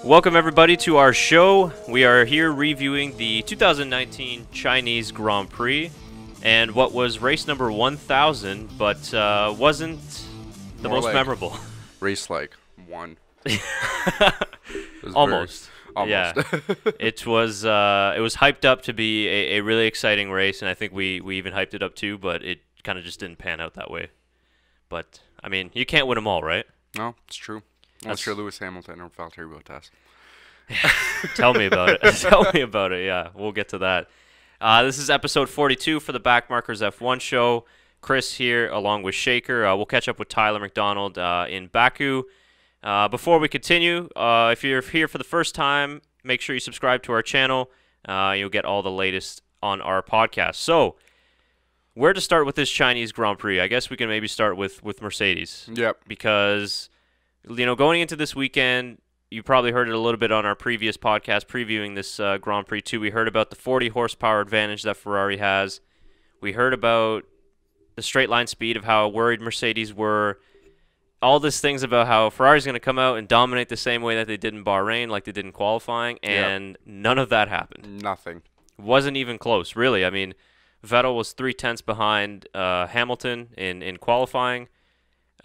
Welcome everybody to our show. We are here reviewing the 2019 Chinese Grand Prix and what was race number 1000, but wasn't the most memorable. Race like one. Almost. Almost. Yeah. It was hyped up to be a really exciting race, and I think we even hyped it up too, but it kind of just didn't pan out that way. But I mean, you can't win them all, right? No, it's true. Unless you're Lewis Hamilton or Valtteri Bottas. Tell me about it. Tell me about it. Yeah, we'll get to that. This is episode 42 for the Backmarkers F1 show. Chris here along with Shaker. We'll catch up with Tyler McDonald in Baku. Before we continue, if you're here for the first time, make sure you subscribe to our channel. You'll get all the latest on our podcast. So, where to start with this Chinese Grand Prix? I guess we can maybe start with Mercedes. Yep. Because, you know, going into this weekend, you probably heard it a little bit on our previous podcast previewing this Grand Prix too. We heard about the 40 horsepower advantage that Ferrari has. We heard about the straight line speed of how worried Mercedes were. All these things about how Ferrari's going to come out and dominate the same way that they did in Bahrain, like they did in qualifying, and None of that happened. Nothing. Wasn't even close, really. I mean, Vettel was 3/10 behind Hamilton in qualifying.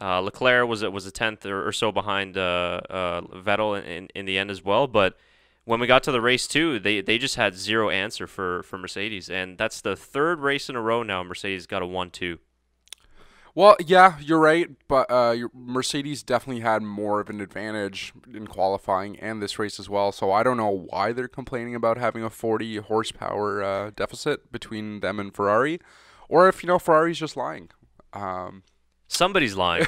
Leclerc was a tenth or so behind Vettel in the end as well. But when we got to the race too, they just had zero answer for Mercedes, and that's the third race in a row now Mercedes got a 1-2. Well, yeah, you're right, but Mercedes definitely had more of an advantage in qualifying and this race as well. So I don't know why they're complaining about having a 40 horsepower deficit between them and Ferrari, or if Ferrari's just lying. Somebody's lying,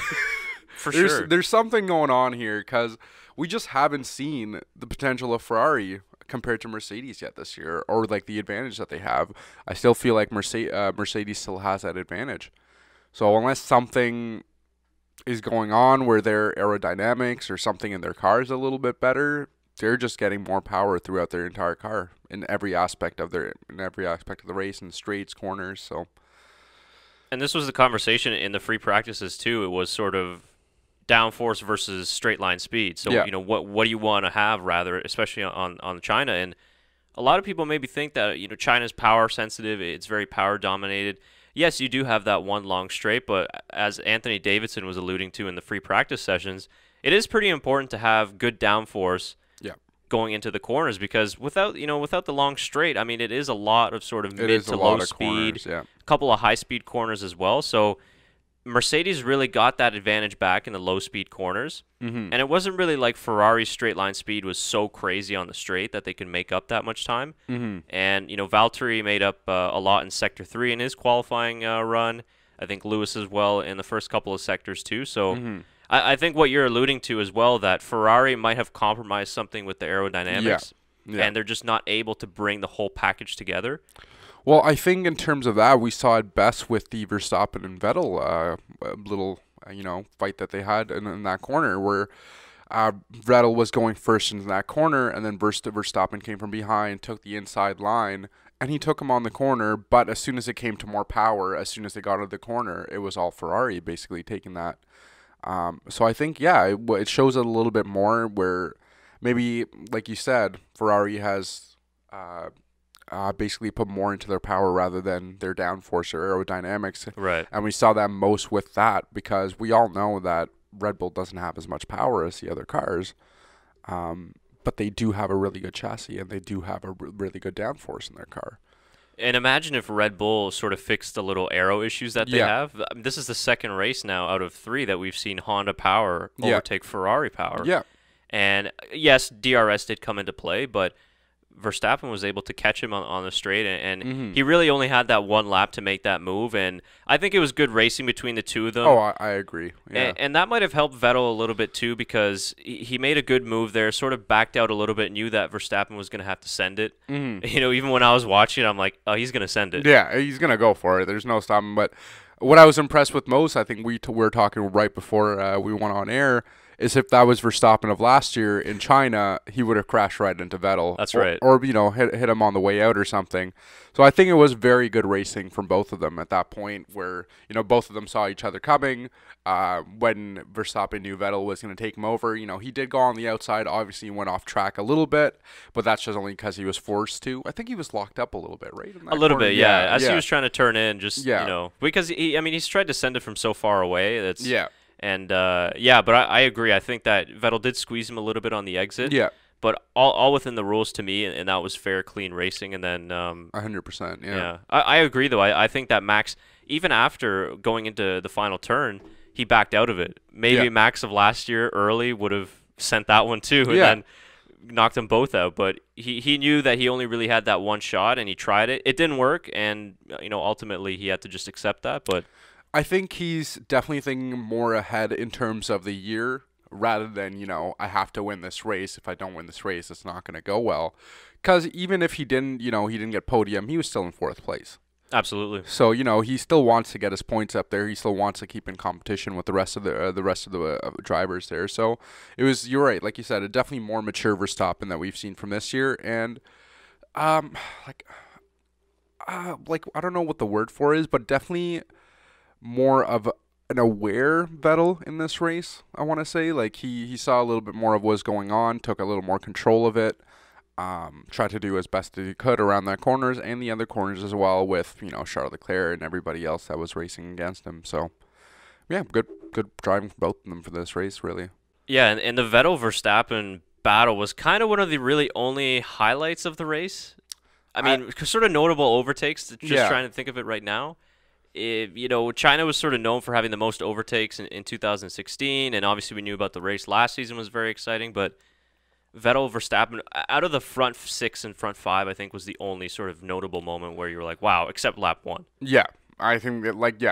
for sure. There's something going on here because we just haven't seen the potential of Ferrari compared to Mercedes yet this year, or like the advantage that they have. I still feel like Mercedes still has that advantage. So unless something is going on where their aerodynamics or something in their car is a little bit better, they're just getting more power throughout their entire car in every aspect of the race, in straights, corners. So. And this was the conversation in the free practices too. It was sort of downforce versus straight line speed. So yeah. What do you want to have rather, especially on China? And a lot of people maybe think that China's power sensitive. It's very power dominated. Yes, you do have that one long straight, but as Anthony Davidson was alluding to in the free practice sessions, it is pretty important to have good downforce. Yeah. Going into the corners, because without the long straight, I mean, it is a lot of sort of mid to low speed, a couple of high speed corners as well. So Mercedes really got that advantage back in the low speed corners, and it wasn't really like Ferrari's straight line speed was so crazy on the straight that they could make up that much time. And Valtteri made up a lot in sector 3 in his qualifying run. I think Lewis as well in the first couple of sectors too. So. I think what you're alluding to as well, that Ferrari might have compromised something with the aerodynamics, and they're just not able to bring the whole package together. Well, I think in terms of that, we saw it best with the Verstappen and Vettel little fight that they had in that corner, where Vettel was going first into that corner, and then Verstappen came from behind, took the inside line, and he took him on the corner. But as soon as it came to more power, as soon as they got out of the corner, it was all Ferrari basically taking that. So I think, it shows it a little bit more where maybe, like you said, Ferrari has basically put more into their power rather than their downforce or aerodynamics. Right. And we saw that most with that, because we all know that Red Bull doesn't have as much power as the other cars. But they do have a really good chassis, and they do have a really good downforce in their car. And imagine if Red Bull sort of fixed the little aero issues that they have. I mean, this is the second race now out of 3 that we've seen Honda power overtake Ferrari power. Yeah. And yes, DRS did come into play, but Verstappen was able to catch him on the straight, and he really only had that one lap to make that move. And I think it was good racing between the two of them. Oh, I agree. Yeah. And that might have helped Vettel a little bit too, because he made a good move there, sort of backed out a little bit, knew that Verstappen was going to have to send it. Even when I was watching, I'm like, oh, he's going to send it. Yeah, he's going to go for it. There's no stopping. But what I was impressed with most, I think we were talking right before we went on air, is if that was Verstappen of last year in China, he would have crashed right into Vettel. That's right. Or you know, hit him on the way out or something. So I think it was very good racing from both of them at that point, where you know both of them saw each other coming. When Verstappen knew Vettel was going to take him over, you know, he did go on the outside. Obviously, he went off track a little bit, but that's just only because he was forced to. I think he was locked up a little bit, right? A little bit, yeah. As he was trying to turn in, just you know, because he's tried to send it from so far away. That's And but I agree. I think that Vettel did squeeze him a little bit on the exit. Yeah. But all within the rules to me, and that was fair, clean racing. And then 100%. Yeah. I agree though. I think that Max, even after going into the final turn, he backed out of it. Maybe Max of last year early would have sent that one too, and then knocked them both out. But he knew that he only really had that one shot, and he tried it. It didn't work, and you know ultimately he had to just accept that. But I think he's definitely thinking more ahead in terms of the year rather than, you know, I have to win this race. If I don't win this race, it's not going to go well. Because even if he didn't, you know, he didn't get podium, he was still in 4th place. Absolutely. So, you know, he still wants to get his points up there. He still wants to keep in competition with the rest of the drivers there. So it was, you're right, like you said, a definitely more mature Verstappen that we've seen from this year. And like I don't know what the word for is, but definitely more of an aware Vettel in this race, I want to say. Like, he saw a little bit more of what was going on, took a little more control of it, tried to do as best as he could around the corners and the other corners as well with, you know, Charles Leclerc and everybody else that was racing against him. So, yeah, good driving for both of them for this race, really. Yeah, and the Vettel-Verstappen battle was kind of one of the really only highlights of the race. I mean, sort of notable overtakes, just trying to think of it right now. You know, China was sort of known for having the most overtakes in 2016, and obviously we knew about the race last season was very exciting, but Vettel, Verstappen, out of the front 6 and front 5, I think was the only sort of notable moment where you were like, wow, except lap 1. Yeah, I think that, like,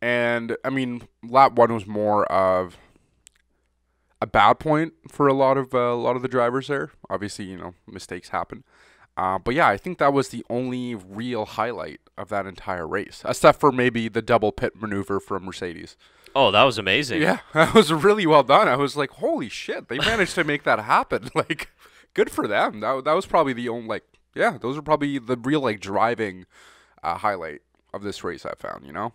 and I mean, lap 1 was more of a bad point for a lot of the drivers there. Obviously, you know, mistakes happen. But yeah, I think that was the only real highlight of that entire race, except for maybe the double pit maneuver from Mercedes. Oh, that was amazing. Yeah, that was really well done. I was like, holy shit, they managed to make that happen. Like, good for them. That was probably the only, like, yeah, those are probably the real, like, driving highlight of this race I found, you know?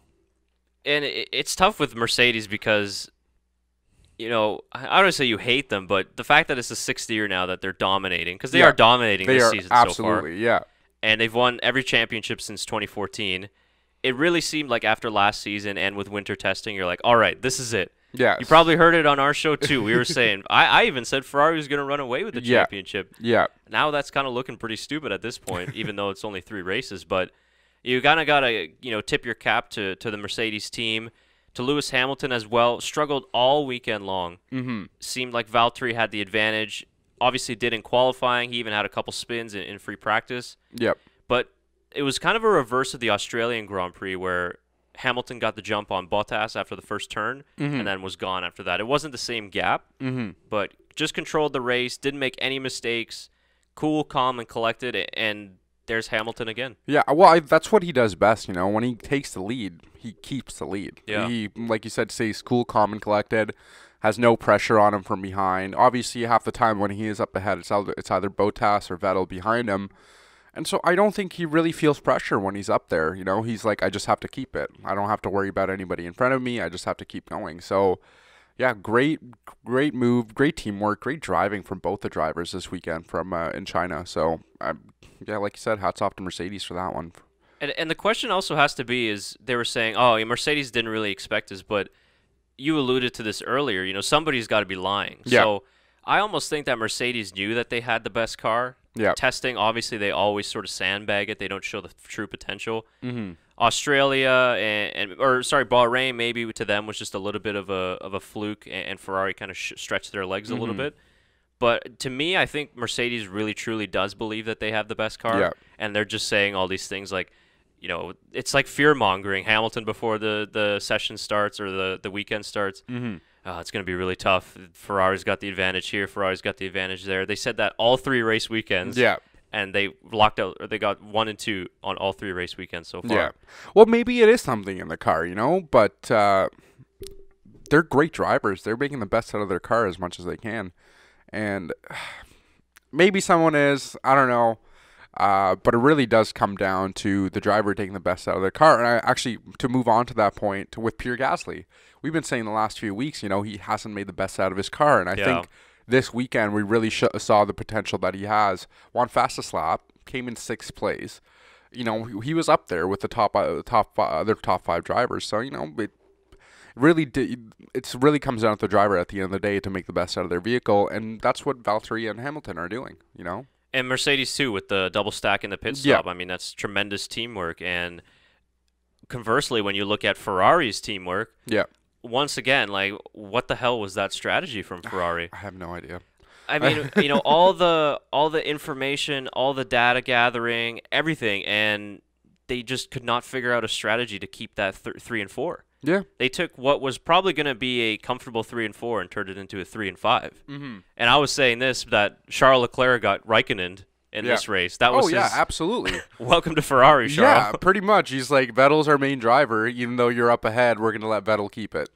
And it's tough with Mercedes because, you know, I don't want to say you hate them, but the fact that it's the 6th year now that they're dominating, because they are dominating this season so far. Absolutely, yeah. And they've won every championship since 2014. It really seemed like after last season and with winter testing, you're like, all right, this is it. Yeah. You probably heard it on our show, too. We were saying, I even said Ferrari was going to run away with the championship. Yeah. Now that's kind of looking pretty stupid at this point, even though it's only 3 races. But you kind of got to, you know, tip your cap to the Mercedes team. To Lewis Hamilton as well, struggled all weekend long. Mm-hmm. Seemed like Valtteri had the advantage. Obviously did in qualifying. He even had a couple spins in free practice. Yep. But it was kind of a reverse of the Australian Grand Prix where Hamilton got the jump on Bottas after the first turn and then was gone after that. It wasn't the same gap, but just controlled the race, didn't make any mistakes, cool, calm, and collected, and there's Hamilton again. Yeah, well, that's what he does best, you know. When he takes the lead, he keeps the lead. Yeah. He, like you said, stays cool, calm, and collected, has no pressure on him from behind. Obviously, half the time when he is up ahead, it's either Bottas or Vettel behind him. And so I don't think he really feels pressure when he's up there. You know, he's like, I just have to keep it. I don't have to worry about anybody in front of me. I just have to keep going. So, yeah, great move, great teamwork, great driving from both the drivers this weekend from in China. So, yeah, like you said, hats off to Mercedes for that one. And the question also has to be is they were saying, oh, Mercedes didn't really expect this, but you alluded to this earlier. You know, somebody's got to be lying. Yeah. So I almost think that Mercedes knew that they had the best car. Yeah. Testing, obviously, they always sort of sandbag it. They don't show the true potential. Mm-hmm. Australia Bahrain maybe to them was just a little bit of a fluke, and Ferrari kind of stretched their legs a little bit. But to me, I think Mercedes really truly does believe that they have the best car, and they're just saying all these things like, you know, it's like fear mongering. Hamilton before the session starts or the weekend starts. It's going to be really tough. Ferrari's got the advantage here. Ferrari's got the advantage there. They said that all 3 race weekends. Yeah. And they locked out, or they got 1 and 2 on all 3 race weekends so far. Yeah. Well, maybe it is something in the car, you know, but they're great drivers. They're making the best out of their car as much as they can. And maybe someone is, I don't know. But it really does come down to the driver taking the best out of their car. And actually, to move on to that point with Pierre Gasly, we've been saying the last few weeks, he hasn't made the best out of his car. And I think this weekend we really saw the potential that he has. Won fastest lap, came in 6th place. He was up there with the other top 5 drivers. So, it really comes down to the driver at the end of the day to make the best out of their vehicle. And that's what Valtteri and Hamilton are doing, And Mercedes, too, with the double stack in the pit stop. I mean, that's tremendous teamwork. And conversely, when you look at Ferrari's teamwork, once again, like, what the hell was that strategy from Ferrari? I have no idea. I mean, all the information, all the data gathering, everything, and they just could not figure out a strategy to keep that 3 and 4. Yeah. They took what was probably going to be a comfortable 3 and 4 and turned it into a 3 and 5. Mm-hmm. And I was saying this, that Charles Leclerc got Raikkonen in this race. That was absolutely. Welcome to Ferrari, Charles. Yeah, pretty much. He's like, Vettel's our main driver. Even though you're up ahead, we're going to let Vettel keep it.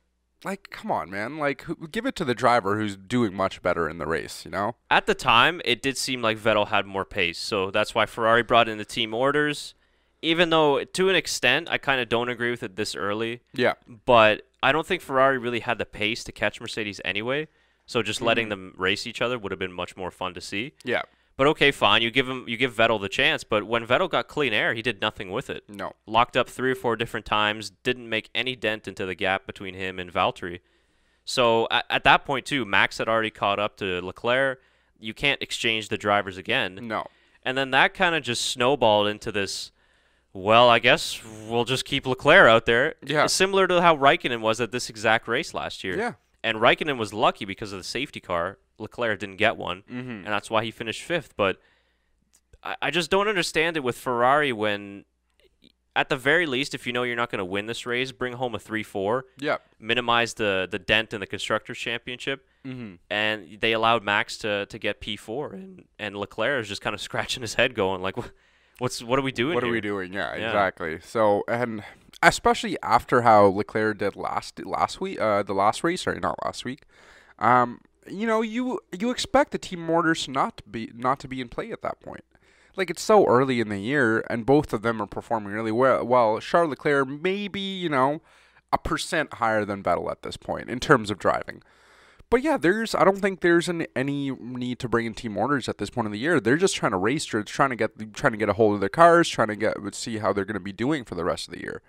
Like, come on, man. Like, give it to the driver who's doing much better in the race, At the time, it did seem like Vettel had more pace. So that's why Ferrari brought in the team orders. Even though, to an extent, I kind of don't agree with it this early. Yeah. But I don't think Ferrari really had the pace to catch Mercedes anyway. So just letting them race each other would have been much more fun to see. Yeah. But okay, fine. You give Vettel the chance. But when Vettel got clean air, he did nothing with it. No. Locked up 3 or 4 different times. Didn't make any dent into the gap between him and Valtteri. So at that point, too, Max had already caught up to Leclerc. You can't exchange the drivers again. No. And then that kind of just snowballed into this, well, I guess we'll just keep Leclerc out there. Yeah. Similar to how Raikkonen was at this exact race last year. Yeah. And Raikkonen was lucky because of the safety car. Leclerc didn't get one, and that's why he finished 5th. But I just don't understand it with Ferrari when, at the very least, if you know you're not going to win this race, bring home a 3-4. Yeah. Minimize the dent in the Constructors' Championship. And they allowed Max to get P4. And Leclerc is just kind of scratching his head going, like, what are we doing What here? are we doing? Yeah, exactly. So, and especially after how Leclerc did last week, the last race, sorry, not last week. You expect the team orders not to be in play at that point. Like, it's so early in the year, and both of them are performing really well. Charles Leclerc maybe, a % higher than Vettel at this point in terms of driving. But yeah, I don't think there's any need to bring in team orders at this point in the year. They're just trying to race, trying to get a hold of their cars, trying to see how they're going to be doing for the rest of the year.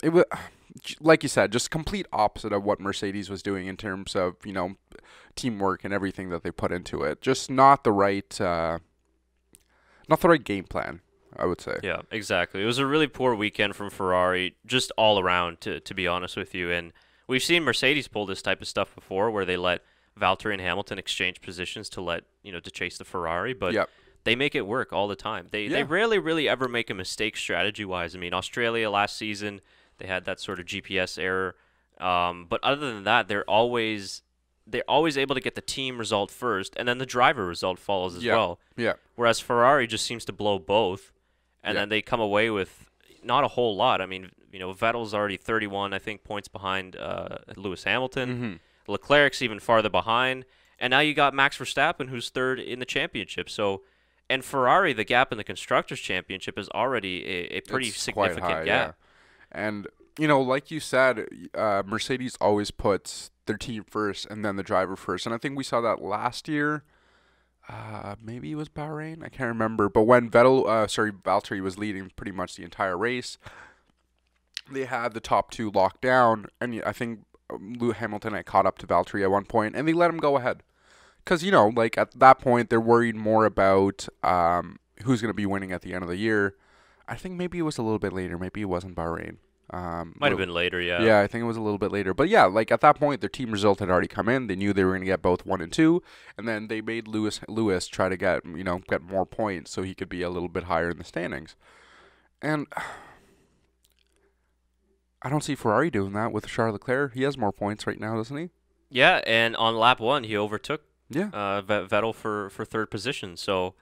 It was, like you said, just complete opposite of what Mercedes was doing in terms of teamwork and everything that they put into it. Just not the right game plan, I would say. Yeah, exactly. It was a really poor weekend from Ferrari, just all around, to be honest with you. And we've seen Mercedes pull this type of stuff before, where they let Valtteri and Hamilton exchange positions to chase the Ferrari, but they make it work all the time. They rarely really ever make a mistake strategy-wise. I mean, Australia last season, they had that sort of GPS error, but other than that, they're always able to get the team result first, and then the driver result follows as well. Yeah. Whereas Ferrari just seems to blow both, and then they come away with not a whole lot. I mean, Vettel's already 31, I think, points behind Lewis Hamilton. Leclerc's even farther behind, and now you got Max Verstappen, who's 3rd in the championship. So, and Ferrari, the gap in the Constructors' Championship is already a pretty significant high, gap. Yeah. And like you said, Mercedes always puts their team first and then the driver first, and I think we saw that last year. Maybe it was Bahrain, I can't remember. But when Valtteri was leading pretty much the entire race, they had the top 2 locked down, and I think Hamilton had caught up to Valtteri at one point, and they let him go ahead. Because, at that point, they're worried more about who's going to be winning at the end of the year. I think maybe it was a little bit later. Maybe it wasn't Bahrain. Might have been later, yeah. Yeah, I think it was a little bit later. But yeah, at that point, their team result had already come in. They knew they were going to get both 1 and 2, and then they made Lewis try to get more points so he could be a little bit higher in the standings. And I don't see Ferrari doing that with Charles Leclerc. He has more points right now, doesn't he? Yeah, and on lap 1, he overtook Vettel for 3rd position. So,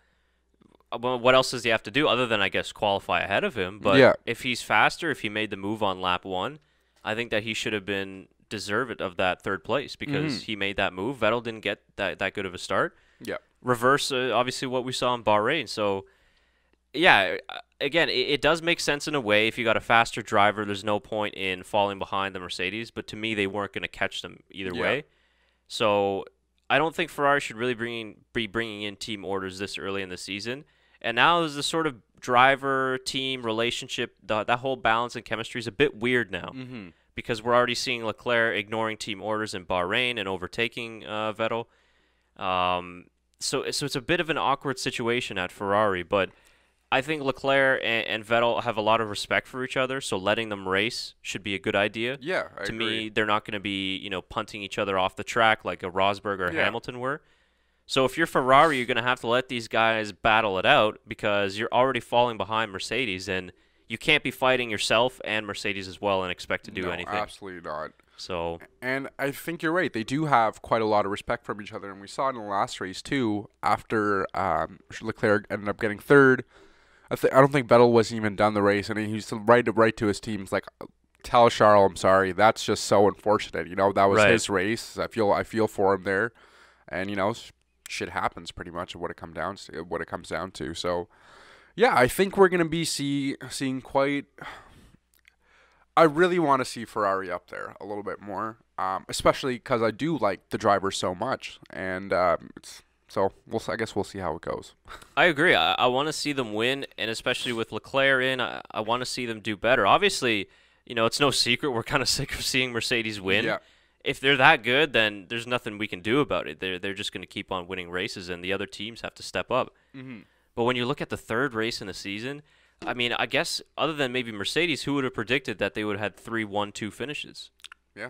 what else does he have to do other than, I guess, qualify ahead of him? But if he's faster, if he made the move on lap 1, I think that he should have been deserve it of that third place because he made that move. Vettel didn't get that good of a start. Yeah. Reverse, obviously, what we saw in Bahrain. So, yeah, again, it does make sense in a way. If you got a faster driver, there's no point in falling behind the Mercedes. But to me, they weren't going to catch them either way. So I don't think Ferrari should really be bringing in team orders this early in the season. And now there's the sort of driver-team relationship, that whole balance and chemistry is a bit weird now. Because we're already seeing Leclerc ignoring team orders in Bahrain and overtaking Vettel. So it's a bit of an awkward situation at Ferrari, but I think Leclerc and Vettel have a lot of respect for each other, so letting them race should be a good idea. Yeah, I To agree. me, they're not going to be, punting each other off the track like a Rosberg or Hamilton were. So if you're Ferrari, you're going to have to let these guys battle it out because you're already falling behind Mercedes, and you can't be fighting yourself and Mercedes as well and expect to do anything. Absolutely not. So, and I think you're right. They do have quite a lot of respect from each other, and we saw it in the last race too. After Leclerc ended up getting third, I don't think Vettel wasn't even done the race, and he used to write to his team, like, "Tell Charles I'm sorry. That's just so unfortunate. That was his race. I feel for him there, and shit happens pretty much of what it comes down to. So, yeah, I think we're gonna be seeing quite. I really want to see Ferrari up there a little bit more, especially because I do like the driver so much, and I guess we'll see how it goes. I agree. I want to see them win, and especially with Leclerc in, I want to see them do better. Obviously, it's no secret we're kind of sick of seeing Mercedes win. Yeah. If they're that good, then there's nothing we can do about it. They're just going to keep on winning races, and the other teams have to step up. But when you look at the third race in the season, I mean, I guess other than maybe Mercedes, who would have predicted that they would have had 3 1-2 finishes? Yeah.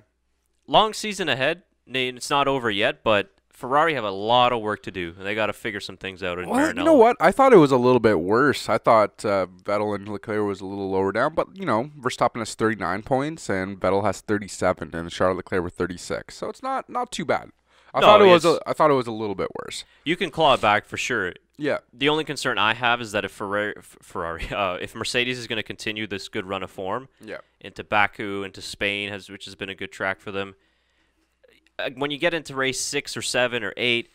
Long season ahead. It's not over yet, but Ferrari have a lot of work to do, and they got to figure some things out in Maranello. You know what? I thought it was a little bit worse. I thought Vettel and Leclerc was a little lower down, but Verstappen has 39 points and Vettel has 37, and Charles Leclerc with 36. So it's not too bad. I thought it was a little bit worse. You can claw it back for sure. Yeah. The only concern I have is that if if Mercedes is going to continue this good run of form into Baku, into Spain, which has been a good track for them, when you get into race 6 or 7 or 8,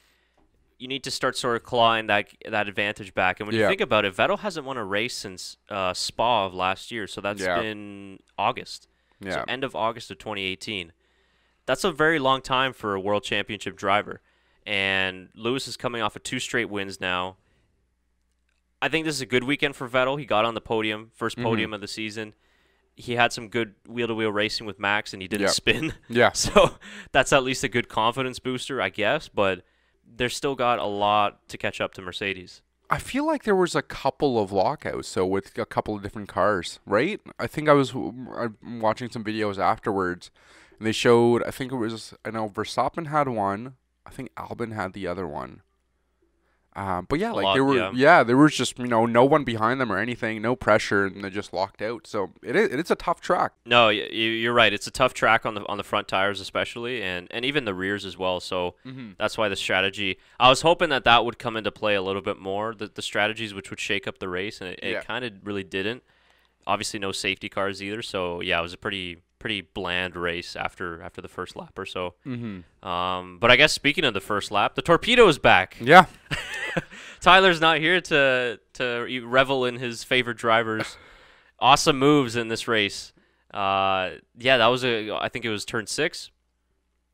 you need to start sort of clawing that advantage back. And when you think about it, Vettel hasn't won a race since Spa of last year, so that's been August. Yeah. So end of August of 2018. That's a very long time for a world championship driver. And Lewis is coming off of 2 straight wins now. I think this is a good weekend for Vettel. He got on the podium, first podium of the season. He had some good wheel-to-wheel racing with Max, and he didn't spin. Yeah. So that's at least a good confidence booster, I guess. But they're still got a lot to catch up to Mercedes. I feel like there was a couple of lockouts, so with a couple of different cars, right? I think I'm watching some videos afterwards, and they showed, I know Verstappen had one. I think Albon had the other one. But yeah, there was just, no one behind them or anything, no pressure, and they just locked out. So it's a tough track. No, you're right. It's a tough track on the front tires especially, and even the rears as well. So that's why the strategy, I was hoping that would come into play a little bit more, the strategies which would shake up the race, and it kind of really didn't. Obviously no safety cars either, so yeah, it was a pretty bland race after the first lap or so. But I guess speaking of the first lap, the torpedo is back. Yeah. Tyler's not here to revel in his favorite drivers. Awesome moves in this race. That was I think it was turn 6.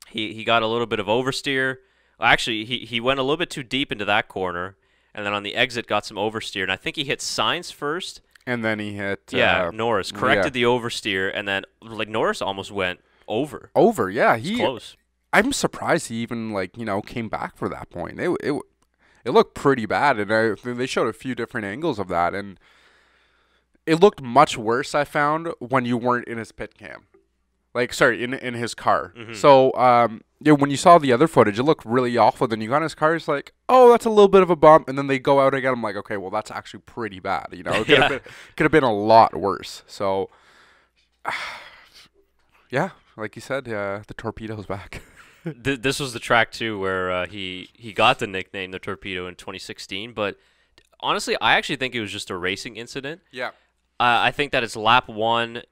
He got a little bit of oversteer. Actually, he went a little bit too deep into that corner, and then on the exit got some oversteer. And I think he hit Sainz first. And then he hit Norris corrected the oversteer, and then Norris almost went over. Yeah, It's close. I'm surprised he even came back for that point. It looked pretty bad, and they showed a few different angles of that, and it looked much worse. I found when you weren't in his pit cam, in his car. So when you saw the other footage, it looked really awful. Then you got in his car, it's like, oh, that's a little bit of a bump, and then they go out again. I'm like, okay, well, that's actually pretty bad. It could have been a lot worse. So yeah, like you said, the torpedo's back. This was the track too where he got the nickname the Torpedo in 2016, but honestly I actually think it was just a racing incident. Yeah. I think that it's lap 1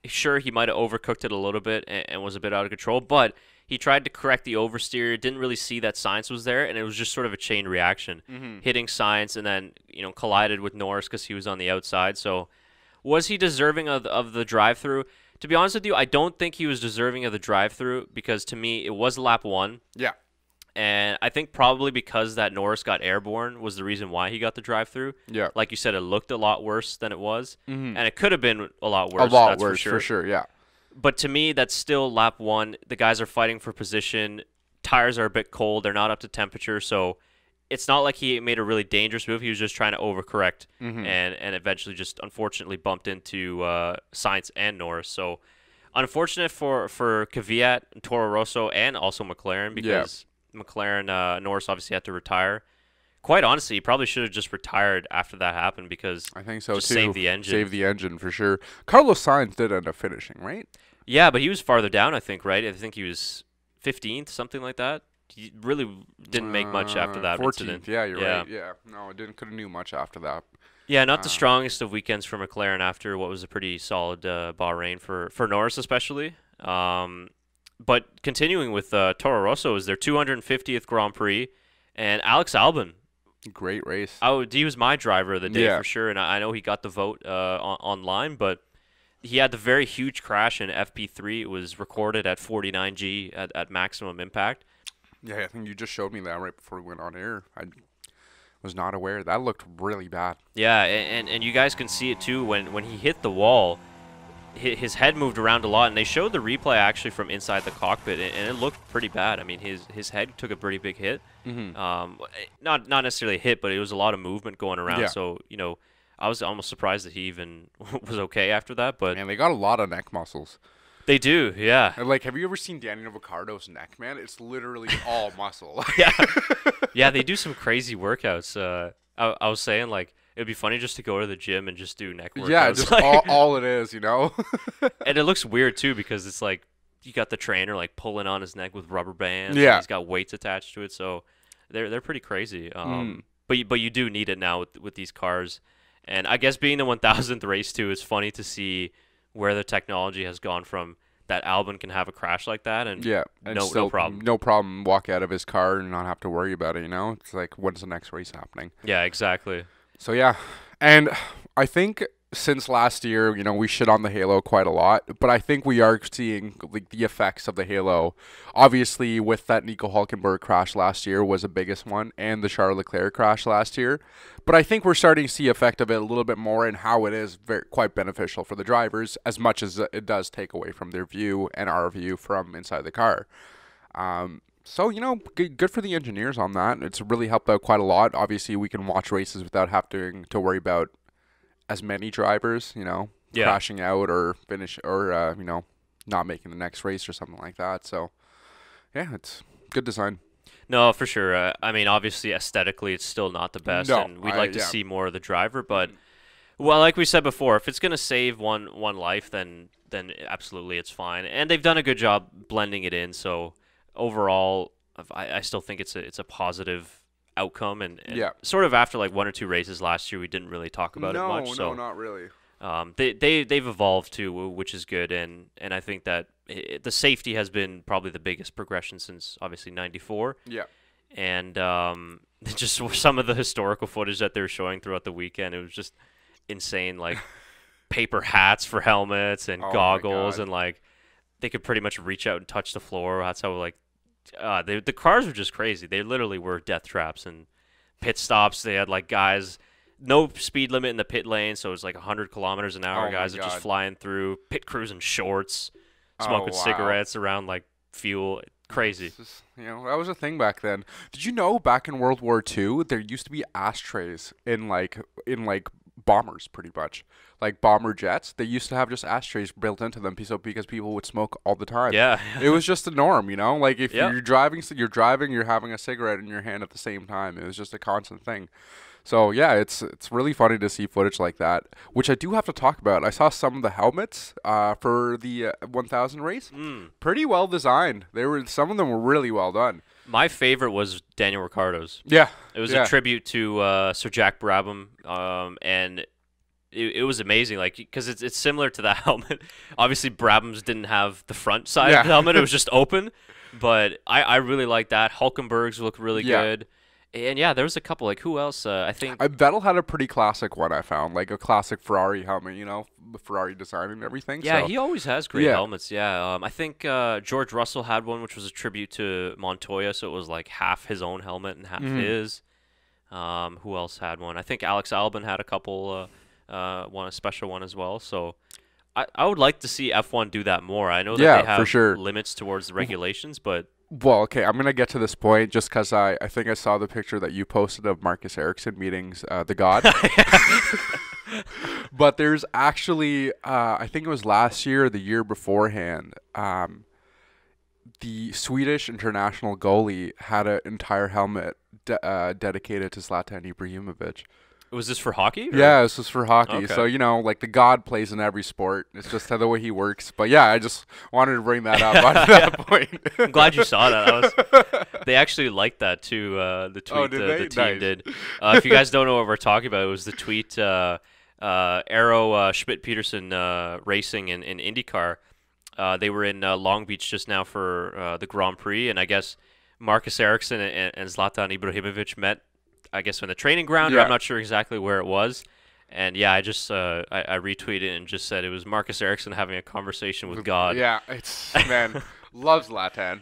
Sure, he might have overcooked it a little bit and was a bit out of control, but he tried to correct the oversteer, didn't really see that Sainz was there, and it was just sort of a chain reaction, hitting Sainz and then collided with Norris because he was on the outside. So was he deserving of the drive-through? To be honest with you, I don't think he was deserving of the drive-through because to me it was lap 1. Yeah. And I think probably because that Norris got airborne was the reason why he got the drive-through. Yeah. Like you said, it looked a lot worse than it was. And it could have been a lot worse. A lot that's worse, for sure, yeah. But to me, that's still lap 1. The guys are fighting for position. Tires are a bit cold. They're not up to temperature. So it's not like he made a really dangerous move. He was just trying to overcorrect and eventually just unfortunately bumped into Sainz and Norris. So unfortunate for Kvyat, Toro Rosso, and also McLaren because McLaren, Norris obviously had to retire. Quite honestly, he probably should have just retired after that happened because I think so just too. save the engine. Save the engine for sure. Carlos Sainz did end up finishing, right? Yeah, but he was farther down, I think, right? I think he was 15th, something like that. He really didn't make much after that 14th, incident. yeah, you're right. Yeah, no, it couldn't do much after that. Yeah, not the strongest of weekends for McLaren after what was a pretty solid Bahrain for Norris especially. But continuing with Toro Rosso is their 250th Grand Prix, and Alex Albon. Great race. He was my driver of the day for sure, and I know he got the vote online, but he had the very huge crash in FP3. It was recorded at 49G at maximum impact. Yeah, I think you just showed me that right before we went on air. I was not aware. That looked really bad. Yeah, and you guys can see it too. When he hit the wall, his head moved around a lot, and they showed the replay actually from inside the cockpit, and it looked pretty bad. I mean, his head took a pretty big hit. Not necessarily a hit, but it was a lot of movement going around. Yeah. So, I was almost surprised that he even was okay after that. But man, they got a lot of neck muscles. They do, yeah. And like, have you ever seen Daniel Ricciardo's neck, man? It's literally all muscle. Yeah, they do some crazy workouts. I was saying, like, it would be funny just to go to the gym and just do neck workouts. Yeah, just all it is, And it looks weird, too, because it's like you got the trainer, like, pulling on his neck with rubber bands. Yeah. And he's got weights attached to it, so they're pretty crazy. But you do need it now with these cars. And I guess being the 1000th race, too, it's funny to see where the technology has gone from that Albon can have a crash like that and no problem. No problem walk out of his car and not have to worry about it, It's like, when's the next race happening? Yeah, exactly. So, yeah. And I think since last year, we shit on the Halo quite a lot, but I think we are seeing like the effects of the Halo. Obviously, with that Nico Hülkenberg crash last year was the biggest one, and the Charles Leclerc crash last year. But I think we're starting to see effect of it a little bit more and how it is quite beneficial for the drivers, as much as it does take away from their view and our view from inside the car. So, good for the engineers on that. It's really helped out quite a lot. Obviously, we can watch races without having to worry about as many drivers, crashing out or finish or, not making the next race or something like that. So, yeah, it's good design. No, for sure. I mean, obviously, aesthetically, it's still not the best, and we'd like to see more of the driver. But, well, like we said before, if it's going to save one life, then absolutely it's fine. And they've done a good job blending it in. So, overall, I still think it's a positive outcome. And sort of after like one or two races last year, we didn't really talk about it much. No, not really. They've evolved too, which is good, and I think that the safety has been probably the biggest progression since obviously '94. Yeah, and just some of the historical footage that they were showing throughout the weekend, it was just insane. Like paper hats for helmets and goggles, and like they could pretty much reach out and touch the floor. That's how like the cars were just crazy. They literally were death traps and pit stops. They had like guys. No speed limit in the pit lane, so it was like 100 kilometers an hour. Guys are just flying through, pit crews in shorts, smoking cigarettes around like fuel. Crazy. That was a thing back then. Did you know back in World War II there used to be ashtrays in bombers, pretty much, like bomber jets? They used to have just ashtrays built into them because people would smoke all the time. Yeah, it was just the norm, Like if you're driving, you're having a cigarette in your hand at the same time. It was just a constant thing. So, yeah, it's really funny to see footage like that, which I do have to talk about. I saw some of the helmets for the 1000 race. Pretty well designed. Some of them were really well done. My favorite was Daniel Ricciardo's. Yeah. It was a tribute to Sir Jack Brabham, and it was amazing, like, because it's similar to that helmet. Obviously, Brabham's didn't have the front side of the helmet; it was just open. But I really like that. Hulkenberg's look really good. And yeah, there was a couple. Like, who else? I think Vettel had a pretty classic one. I found like a classic Ferrari helmet. You know, the Ferrari design and everything. Yeah, so. he always has great helmets. Yeah, I think George Russell had one, which was a tribute to Montoya, so it was like half his own helmet and half his. Who else had one? I think Alex Albon had a couple. A special one as well. So I would like to see F1 do that more. I know that they have for sure. limits towards the regulations, but. Well, okay, I'm going to get to this point just because I think I saw the picture that you posted of Marcus Ericsson meeting the God. But there's actually, I think it was last year or the year beforehand, the Swedish international goalie had an entire helmet dedicated to Zlatan Ibrahimovic. Was this for hockey? Or? Yeah, this was for hockey. Okay. So, you know, like the God plays in every sport. It's just the way he works. But yeah, I just wanted to bring that up on that point. I'm glad you saw that. They actually liked that too, the tweet the team did. If you guys don't know what we're talking about, it was the tweet Arrow Schmidt-Peterson racing in IndyCar. They were in Long Beach just now for the Grand Prix, and I guess Marcus Ericsson and Zlatan Ibrahimovic met, I guess, on the training ground, or I'm not sure exactly where it was. And yeah, I just I retweeted and just said it was Marcus Ericsson having a conversation with God. Yeah, it's man loves Zlatan.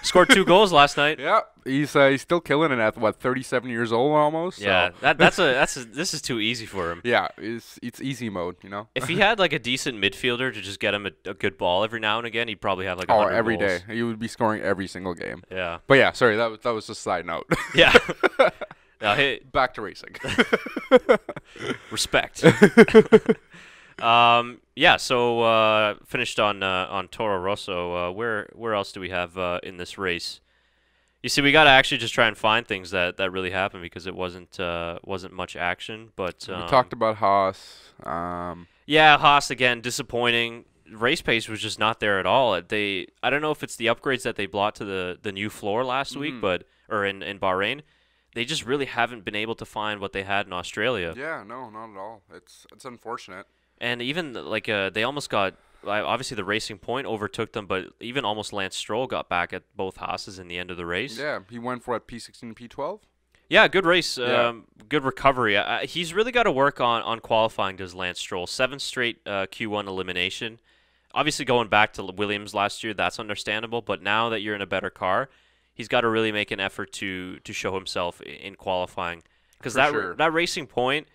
Scored 2 goals last night. Yeah, he's still killing it at 37 years old almost. Yeah, so. This is too easy for him. Yeah, it's easy mode, you know. If he had like a decent midfielder to just get him a good ball every now and again, he'd probably have like 100 every goals. day. He would be scoring every single game. Yeah. But yeah, sorry, that was just a side note. Yeah. Hey, back to racing. Respect. Yeah. So finished on Toro Rosso. Where else do we have in this race? You see, we got to actually just try and find things that really happened because it wasn't much action. But we talked about Haas. Yeah, Haas again, disappointing. Race pace was just not there at all. I don't know if it's the upgrades that they brought to the new floor last week, or in Bahrain. They just really haven't been able to find what they had in Australia. Yeah, no, not at all. It's unfortunate. And even like they almost got, obviously the Racing Point overtook them, but even almost Lance Stroll got back at both Haas's in the end of the race. Yeah, he went for P16 and P12. Yeah, good race, good recovery. He's really got to work on qualifying, does Lance Stroll. 7 straight Q1 elimination. Obviously going back to Williams last year, that's understandable, but now that you're in a better car, he's got to really make an effort to show himself in qualifying. Because that Racing Point,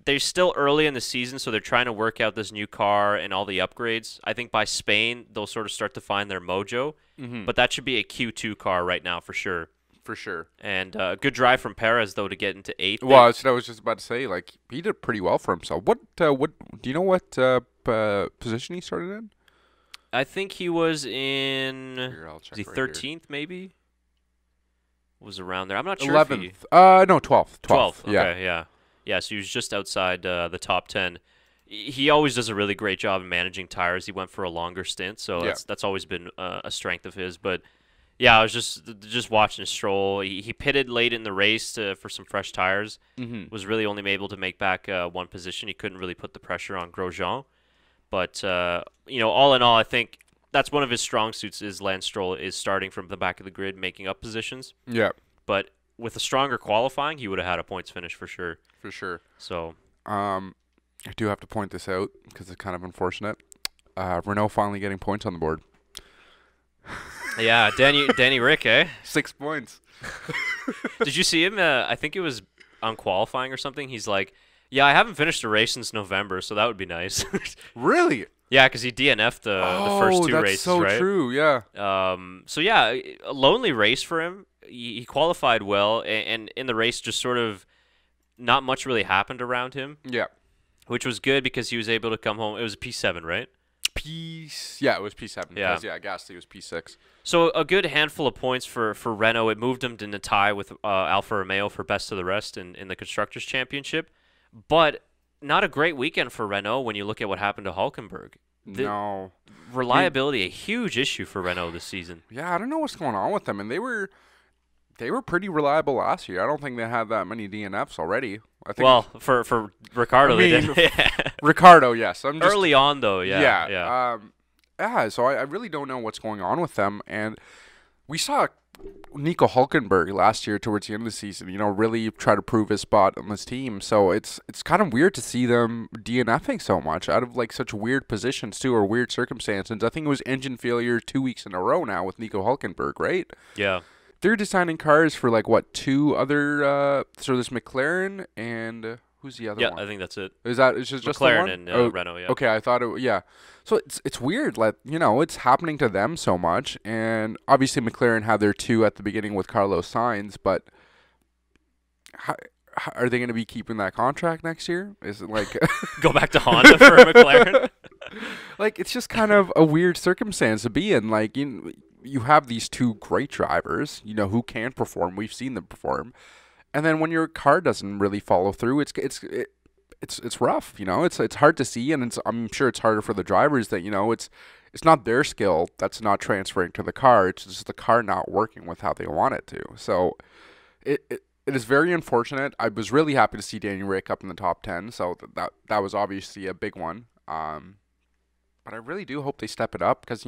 they're still early in the season, so they're trying to work out this new car and all the upgrades. I think by Spain, they'll sort of start to find their mojo. But that should be a Q2 car right now for sure. For sure. And good drive from Perez, though, to get into 8th. Well, that's what I was just about to say. Like, he did pretty well for himself. What do you know what position he started in? I think he was in the 13th, maybe? Was around there. I'm not sure 11th. No, 12th. 12th. Okay, yeah. Yeah, so he was just outside the top 10. He always does a really great job in managing tires. He went for a longer stint, so that's always been a strength of his. But yeah, I was just watching Stroll. He pitted late in the race for some fresh tires. Was really only able to make back one position. He couldn't really put the pressure on Grosjean. But all in all, I think that's one of his strong suits is Lance Stroll is starting from the back of the grid, making up positions. Yeah. But with a stronger qualifying, he would have had a points finish for sure. For sure. So, I do have to point this out because it's kind of unfortunate. Renault finally getting points on the board. Yeah, Danny Rick, eh? 6 points. Did you see him? I think it was on qualifying or something. He's like, yeah, I haven't finished a race since November, so that would be nice. Really? Yeah, because he DNF'd the first 2 races, so right? True, yeah. So yeah, a lonely race for him. He qualified well, and in the race, just sort of not much really happened around him. Yeah. Which was good because he was able to come home. It was a P7, right? Yeah, it was P7. Yeah, Gasly was P6. So a good handful of points for Renault. It moved him to a tie with Alfa Romeo for best of the rest in the Constructors' Championship. But not a great weekend for Renault when you look at what happened to Hulkenberg. No. Reliability, a huge issue for Renault this season. Yeah, I don't know what's going on with them. And they were pretty reliable last year. I don't think they had that many DNFs already. I think. Well, for Ricardo, I mean, they did. Yeah. Ricardo, yes. I'm just Early on, though, yeah. yeah. So I really don't know what's going on with them, and we saw Nico Hülkenberg last year towards the end of the season, really try to prove his spot on this team. So it's kind of weird to see them DNFing so much out of like such weird positions too, or weird circumstances. I think it was engine failure 2 weeks in a row now with Nico Hülkenberg, right? Yeah. They're designing cars for like what, two other so there's McLaren and who's the other one? Yeah, I think that's it. It's just McLaren the one? and Renault, yeah. Okay, I thought yeah. So it's weird, like, it's happening to them so much, and obviously McLaren had their two at the beginning with Carlos Sainz, but how are they going to be keeping that contract next year? Is it like go back to Honda for McLaren? Like, it's just kind of a weird circumstance to be in. Like, you have these two great drivers, who can perform. We've seen them perform, and then when your car doesn't really follow through, it's rough, It's hard to see, and I'm sure it's harder for the drivers that it's not their skill that's not transferring to the car. It's just the car not working with how they want it to. So it is very unfortunate. I was really happy to see Daniel Rick up in the top 10. So that was obviously a big one. But I really do hope they step it up because,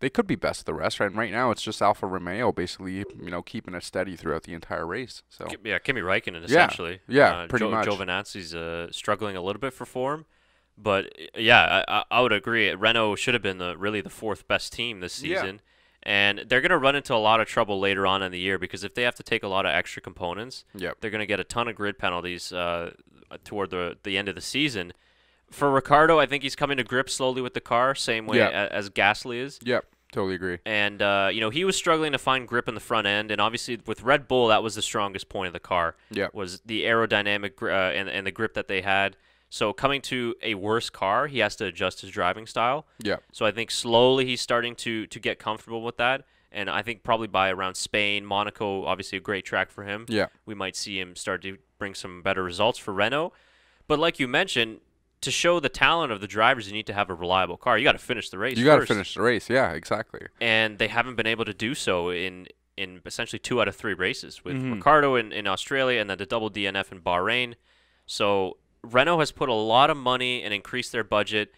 they could be best of the rest. Right? And right now, it's just Alfa Romeo basically, keeping it steady throughout the entire race. So yeah, Kimi Räikkönen essentially. Yeah, pretty much. Giovinazzi's struggling a little bit for form. But, yeah, I would agree. Renault should have been really the fourth best team this season. Yeah. And they're going to run into a lot of trouble later on in the year because if they have to take a lot of extra components, they're going to get a ton of grid penalties toward the end of the season. For Ricardo, I think he's coming to grips slowly with the car, same way as Gasly is. Yep, totally agree. And, he was struggling to find grip in the front end, and obviously with Red Bull, that was the strongest point of the car, was the aerodynamic and the grip that they had. So coming to a worse car, he has to adjust his driving style. Yeah. So I think slowly he's starting to get comfortable with that, and I think probably by around Spain, Monaco, obviously a great track for him, we might see him start to bring some better results for Renault. But like you mentioned, to show the talent of the drivers, you need to have a reliable car. You got to finish the race. You got to finish the race. Yeah, exactly. And they haven't been able to do so in essentially 2 out of 3 races with Ricardo in Australia and then the double DNF in Bahrain. So Renault has put a lot of money and increased their budget,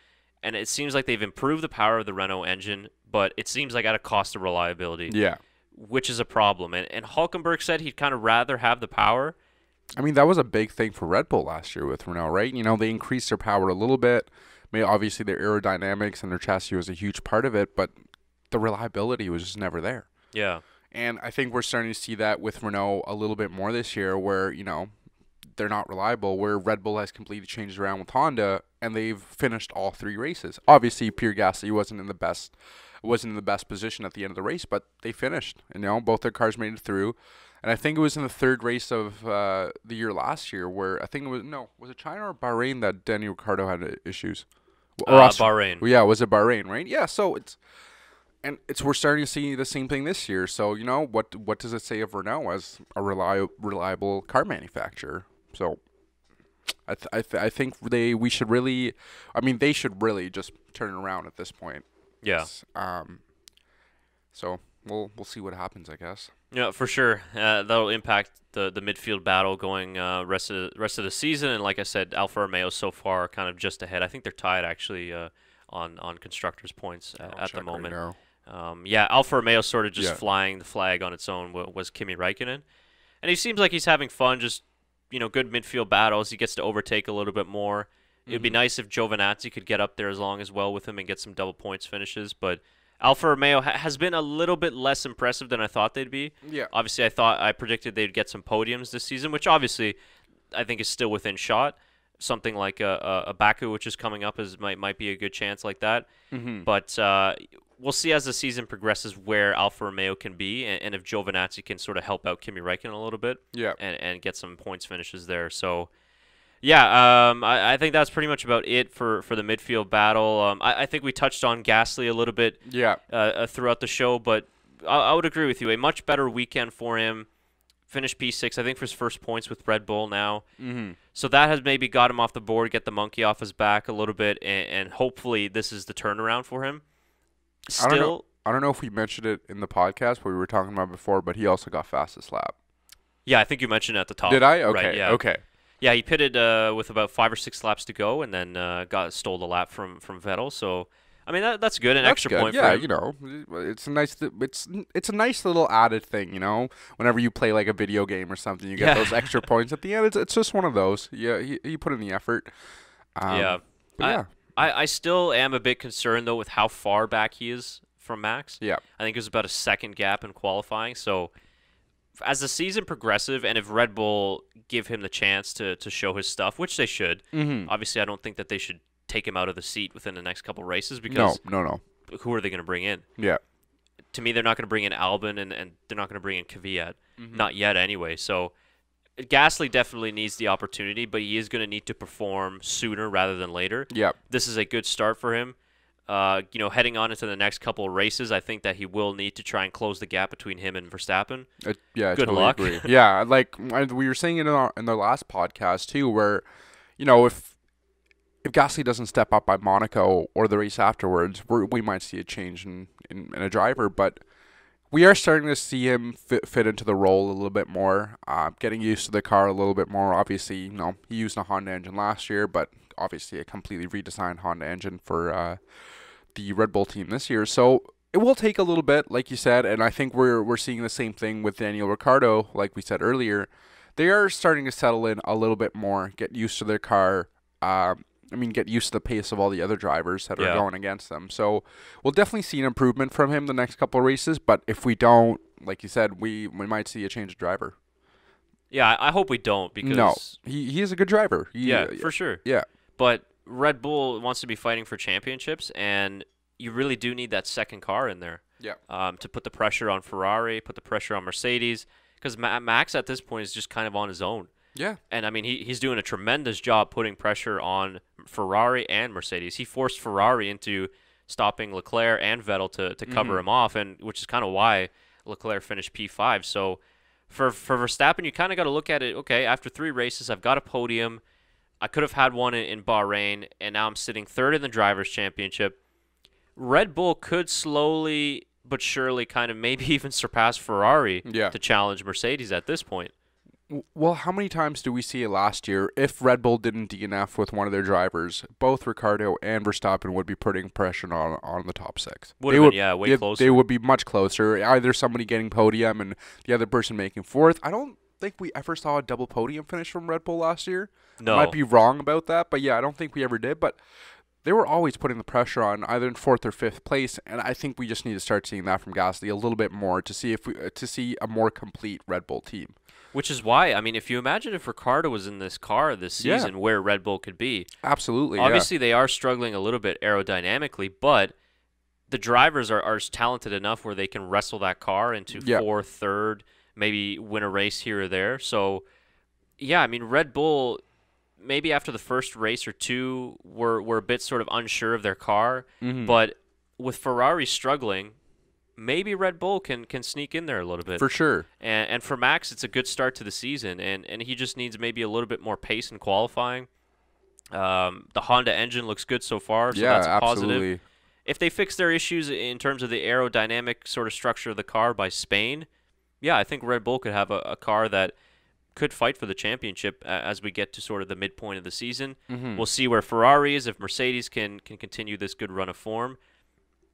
and it seems like they've improved the power of the Renault engine, but it seems like at a cost of reliability. Yeah. Which is a problem. And Hülkenberg said he'd kind of rather have the power. I mean, that was a big thing for Red Bull last year with Renault, right? They increased their power a little bit. I mean, obviously, their aerodynamics and their chassis was a huge part of it, but the reliability was just never there. Yeah. And I think we're starting to see that with Renault a little bit more this year where, they're not reliable, where Red Bull has completely changed around with Honda, and they've finished all 3 races. Obviously, Pierre Gasly wasn't in the best position at the end of the race, but they finished. Both their cars made it through. And I think it was in the 3rd race of the year last year where I think it was it China or Bahrain that Daniel Ricciardo had issues? Or Bahrain. Well, yeah, was it Bahrain, right? Yeah, so we're starting to see the same thing this year. So, what does it say of Renault as a reliable car manufacturer? So I think they should really just turn it around at this point. Yeah. So we'll see what happens, I guess. Yeah, for sure. That'll impact the midfield battle going rest of the season. And like I said, Alfa Romeo so far kind of just ahead. I think they're tied actually on constructors' points at the moment. Right, Alfa Romeo sort of just flying the flag on its own was Kimi Räikkönen, and he seems like he's having fun. Just good midfield battles. He gets to overtake a little bit more. It'd be nice if Giovinazzi could get up there as well with him and get some double points finishes, but Alfa Romeo has been a little bit less impressive than I thought they'd be. Yeah. Obviously, I predicted they'd get some podiums this season, which obviously I think is still within shot. Something like a Baku, which is coming up, might be a good chance like that. But we'll see as the season progresses where Alfa Romeo can be, and if Giovinazzi can sort of help out Kimi Räikkönen a little bit, and get some points finishes there. So, I think that's pretty much about it for the midfield battle. I think we touched on Gasly a little bit throughout the show, but I would agree with you. A much better weekend for him. Finished P6, I think, for his first points with Red Bull now. So that has maybe got him off the board, get the monkey off his back a little bit, and hopefully this is the turnaround for him. Still, I don't know if we mentioned it in the podcast, what we were talking about before, but he also got fastest lap. Yeah, I think you mentioned it at the top. Did I? Okay. Right, yeah. Okay. Yeah, he pitted with about 5 or 6 laps to go, and then stole the lap from Vettel. So, I mean, that's good. An That's extra good. point Yeah, for him. it's a nice it's a nice little added thing. Whenever you play like a video game or something, you get those extra points at the end. It's just one of those. Yeah, he put in the effort. Yeah. Yeah. I still am a bit concerned, though, with how far back he is from Max. Yeah. I think it was about a second gap in qualifying. So, as the season progresses, and if Red Bull give him the chance to show his stuff, which they should, obviously I don't think that they should take him out of the seat within the next couple races because no. who are they going to bring in? Yeah. To me, they're not going to bring in Albon, and they're not going to bring in Kvyat. Not yet, anyway. So Gasly definitely needs the opportunity, but he is going to need to perform sooner rather than later. Yeah. This is a good start for him. Heading on into the next couple of races, I think that he will need to try and close the gap between him and Verstappen. Yeah, good totally luck. Agree. Yeah, like we were saying in the last podcast too, where if Gasly doesn't step up by Monaco or the race afterwards, we might see a change in a driver, but we are starting to see him fit into the role a little bit more, getting used to the car a little bit more. Obviously, he used a Honda engine last year, but obviously a completely redesigned Honda engine for the Red Bull team this year. So it will take a little bit, like you said, and I think we're seeing the same thing with Daniel Ricciardo, like we said earlier. They are starting to settle in a little bit more, get used to their car. Get used to the pace of all the other drivers that are going against them. So we'll definitely see an improvement from him the next couple of races. But if we don't, like you said, we might see a change of driver. Yeah, I hope we don't because no, he is a good driver. For sure. Yeah, but Red Bull wants to be fighting for championships, and you really do need that second car in there. Yeah. To put the pressure on Ferrari, put the pressure on Mercedes, because Max at this point is just kind of on his own. Yeah. And, I mean, he's doing a tremendous job putting pressure on Ferrari and Mercedes. He forced Ferrari into stopping Leclerc and Vettel to cover him off, and which is kind of why Leclerc finished P5. So for Verstappen, you kind of got to look at it, okay, after 3 races, I've got a podium. I could have had one in Bahrain, and now I'm sitting 3rd in the Drivers' Championship. Red Bull could slowly but surely kind of maybe even surpass Ferrari to challenge Mercedes at this point. Well, how many times do we see it last year? If Red Bull didn't DNF with one of their drivers, both Ricciardo and Verstappen would be putting pressure on the top 6. Way closer. They would be much closer. Either somebody getting podium and the other person making 4th. I don't think we ever saw a double podium finish from Red Bull last year. No. I might be wrong about that, but yeah, I don't think we ever did. But they were always putting the pressure on either in 4th or 5th place, and I think we just need to start seeing that from Gasly a little bit more to see a more complete Red Bull team. Which is why, I mean, if you imagine if Ricciardo was in this car this season, where Red Bull could be. Absolutely, obviously, they are struggling a little bit aerodynamically, but the drivers are talented enough where they can wrestle that car into 4th, 3rd, maybe win a race here or there. So, yeah, I mean, Red Bull, maybe after the first race or 2, were a bit sort of unsure of their car, but with Ferrari struggling, maybe Red Bull can sneak in there a little bit. For sure. And for Max, it's a good start to the season, and he just needs maybe a little bit more pace in qualifying. The Honda engine looks good so far, so that's a positive. Absolutely. If they fix their issues in terms of the aerodynamic sort of structure of the car by Spain, I think Red Bull could have a car that could fight for the championship as we get to sort of the midpoint of the season. We'll see where Ferrari is, if Mercedes can continue this good run of form.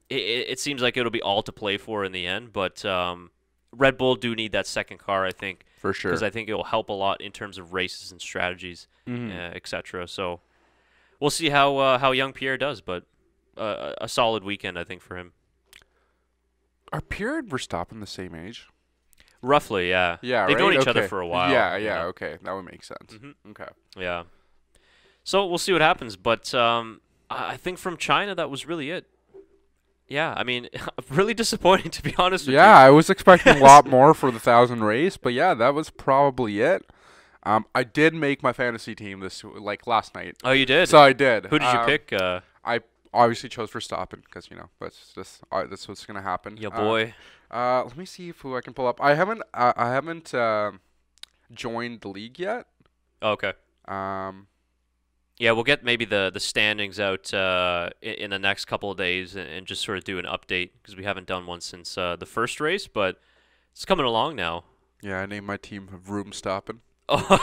It seems like it'll be all to play for in the end, but Red Bull do need that second car, I think. For sure. Because I think it will help a lot in terms of races and strategies, etc. So we'll see how young Pierre does, but a solid weekend, I think, for him. Are Pierre and Verstappen the same age? Roughly, yeah. Yeah, They've known each other Okay. for a while. Yeah, okay. That would make sense. Okay. Yeah. So we'll see what happens, but I think from China, that was really it. Yeah, I mean, really disappointing, to be honest with you. Yeah, I was expecting a lot more for the 1,000 race, but yeah, that was probably it. I did make my fantasy team last night. Oh, you did? So I did. Who did you pick? I obviously chose Verstappen because that's what's gonna happen. Yeah, boy. Let me see who I can pull up. I haven't joined the league yet. Oh, okay. Yeah, we'll get maybe the standings out in the next couple of days and just sort of do an update because we haven't done one since the first race, but it's coming along now. Yeah, I named my team Vroom Stoppin'. Oh.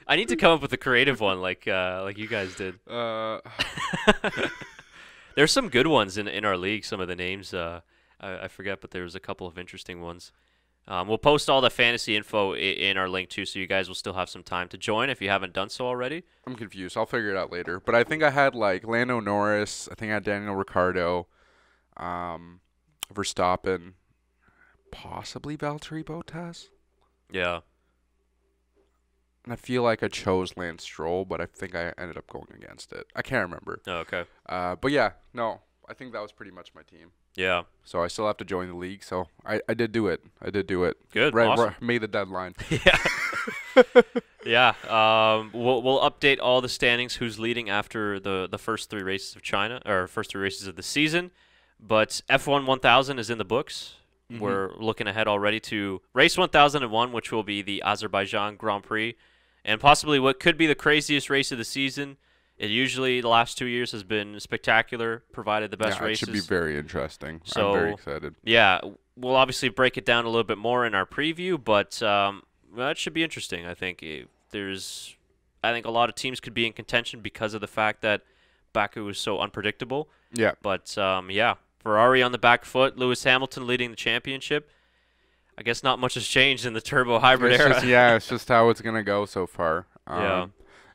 I need to come up with a creative one like you guys did. There's some good ones in our league. Some of the names I forget, but there's a couple of interesting ones. We'll post all the fantasy info in our link too, so you guys will still have some time to join if you haven't done so already. I'm confused. I'll figure it out later. But I think I had like Lando Norris. I think I had Daniel Ricciardo, Verstappen, possibly Valtteri Bottas. Yeah. And I feel like I chose Lance Stroll, but I think I ended up going against it. I can't remember. Oh, okay. But yeah, no, I think that was pretty much my team. Yeah. So I still have to join the league. So I did do it. Good. Right, Awesome. made the deadline. Yeah. Yeah. We'll update all the standings. Who's leading after the first 3 races of China, or first 3 races of the season? But F1 1000 is in the books. Mm-hmm. We're looking ahead already to race 1001, which will be the Azerbaijan Grand Prix, and possibly what could be the craziest race of the season. It usually, the last 2 years, has been spectacular, provided the best races. It should be very interesting. So, I'm very excited. Yeah, we'll obviously break it down a little bit more in our preview, but that should be interesting. I think I think a lot of teams could be in contention because of the fact that Baku is so unpredictable. Yeah. But, yeah, Ferrari on the back foot, Lewis Hamilton leading the championship. I guess not much has changed in the turbo hybrid era. It's just how it's going to go so far.